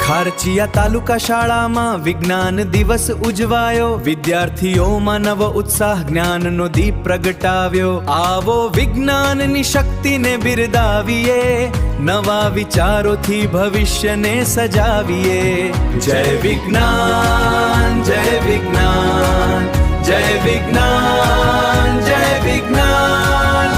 ખારચિયા તાલુકા શાળામાં વિજ્ઞાન દિવસ ઉજવાયો, વિદ્યાર્થીઓમાં નવો ઉત્સાહ જ્ઞાનનો દીપ પ્રગટાવ્યો। આવો વિજ્ઞાનની શક્તિને બિરદાવીએ, નવા વિચારોથી ભવિષ્યને સજાવીએ। જય વિજ્ઞાન, જય વિજ્ઞાન, જય વિજ્ઞાન, જય વિજ્ઞાન।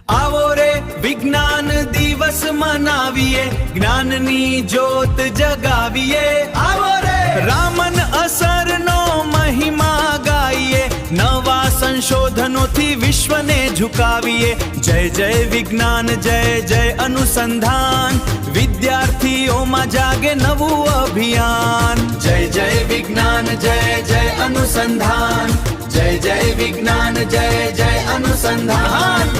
આવો રે વિજ્ઞાન દિવસ મનાવીએ, જ્ઞાનની જ્યોત જગાવીએ। આવો રે રામન અસરનો મહિમા ગાઈએ, નવા સંશોધનોથી વિશ્વને ઝુકાવીએ। જય જય વિજ્ઞાન, જય જય અનુસંધાન, વિદ્યાર્થીઓમાં જાગે નવું અભિયાન। જય જય વિજ્ઞાન, જય જય અનુસંધાન, જય જય વિજ્ઞાન, જય જય અનુસંધાન।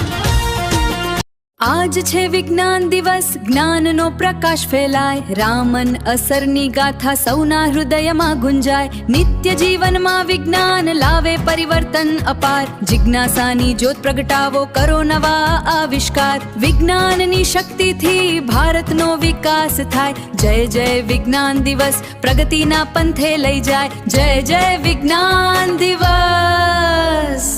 આજ છે વિજ્ઞાન દિવસ, જ્ઞાનનો પ્રકાશ ફેલાય, રામન અસરની ગાથા સૌના હૃદયમાં ગુંજાય। નિત્ય જીવનમાં વિજ્ઞાન લાવે પરિવર્તન અપાર, જિજ્ઞાસાની જ્યોત પ્રગટાવો, કરો નવા આવિષ્કાર। વિજ્ઞાનની શક્તિથી ભારતનો વિકાસ થાય, જય જય વિજ્ઞાન દિવસ પ્રગતિના પંથે લઈ જાય। જય જય વિજ્ઞાન દિવસ।